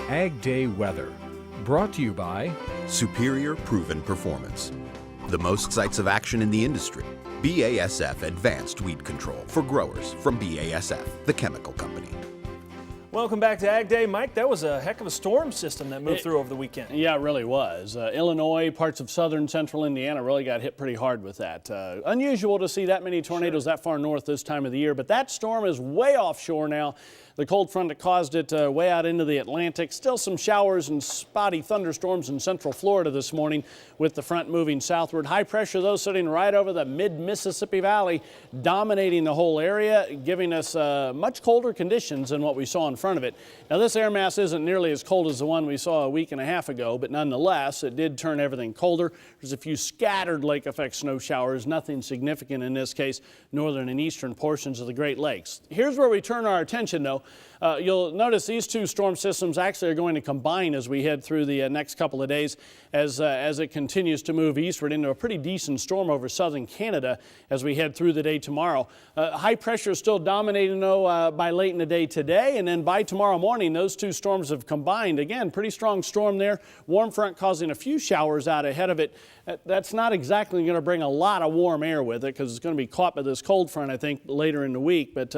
Ag Day Weather, brought to you by Superior Proven Performance. The most sites of action in the industry. BASF Advanced Weed Control for growers from BASF, the chemical company. Welcome back to Ag Day. Mike, that was a heck of a storm system that moved through over the weekend. Yeah, it really was. Illinois, parts of southern central Indiana really got hit pretty hard with that. Unusual to see that many tornadoes that far north this time of the year, but that storm is way offshore now. The cold front that caused it way out into the Atlantic. Still some showers and spotty thunderstorms in central Florida this morning with the front moving southward. High pressure, though, sitting right over the mid-Mississippi Valley, dominating the whole area, giving us much colder conditions than what we saw in front of it. Now, this air mass isn't nearly as cold as the one we saw a week and a half ago, but nonetheless, it did turn everything colder. There's a few scattered lake effect snow showers, nothing significant in this case, northern and eastern portions of the Great Lakes. Here's where we turn our attention, though. You'll notice these two storm systems actually are going to combine as we head through the next couple of days as it continues to move eastward into a pretty decent storm over southern Canada as we head through the day tomorrow. High pressure is still dominating, though, by late in the day today, and then by tomorrow morning those two storms have combined. Again, pretty strong storm there. Warm front causing a few showers out ahead of it. That's not exactly going to bring a lot of warm air with it because it's going to be caught by this cold front, I think, later in the week. But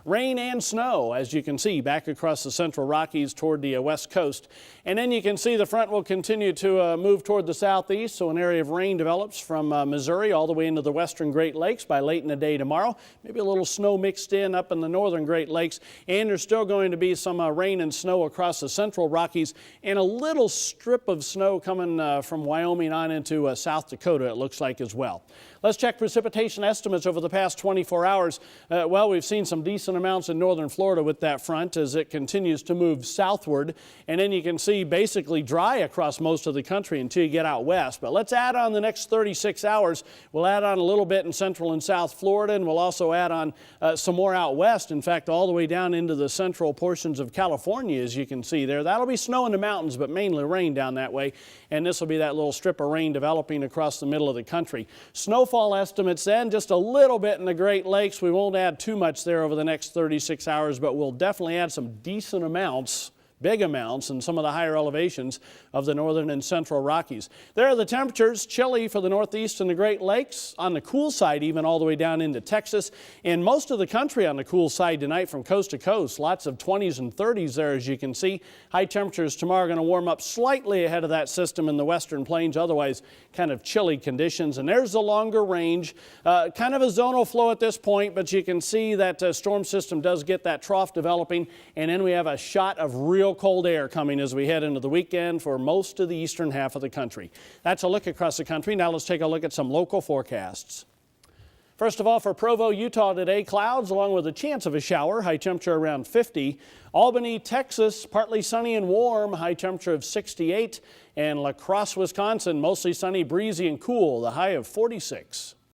rain and snow, as you can see, back across the central Rockies toward the west coast. And then you can see the front will continue to move toward the southeast, so an area of rain develops from Missouri all the way into the western Great Lakes by late in the day tomorrow. Maybe a little snow mixed in up in the northern Great Lakes. And there's still going to be some rain and snow across the central Rockies and a little strip of snow coming from Wyoming on into South Dakota, it looks like, as well. Let's check precipitation estimates over the past 24 hours. Well, we've seen some decent amounts in northern Florida with that front as it continues to move southward. And then you can see basically dry across most of the country until you get out west. But let's add on the next 36 hours. We'll add on a little bit in central and south Florida, and we'll also add on some more out west. In fact, all the way down into the central portions of California, as you can see there. That'll be snow in the mountains, but mainly rain down that way. And this will be that little strip of rain developing across the middle of the country. Snowfall estimates then, just a little bit in the Great Lakes. We won't add too much there over the next 36 hours, but we'll definitely add some decent amounts, big amounts in some of the higher elevations of the northern and central Rockies. There are the temperatures, chilly for the northeast and the Great Lakes, on the cool side even all the way down into Texas, and most of the country on the cool side tonight from coast to coast. Lots of 20s and 30s there, as you can see. High temperatures tomorrow are going to warm up slightly ahead of that system in the western plains, otherwise kind of chilly conditions. And there's the longer range, kind of a zonal flow at this point, but you can see that storm system does get that trough developing, and then we have a shot of real cold air coming as we head into the weekend for most of the eastern half of the country. That's a look across the country. Now let's take a look at some local forecasts. First of all, for Provo, Utah today, clouds along with a chance of a shower, high temperature around 50. Albany, Texas, partly sunny and warm, high temperature of 68. And La Crosse, Wisconsin, mostly sunny, breezy and cool, the high of 46.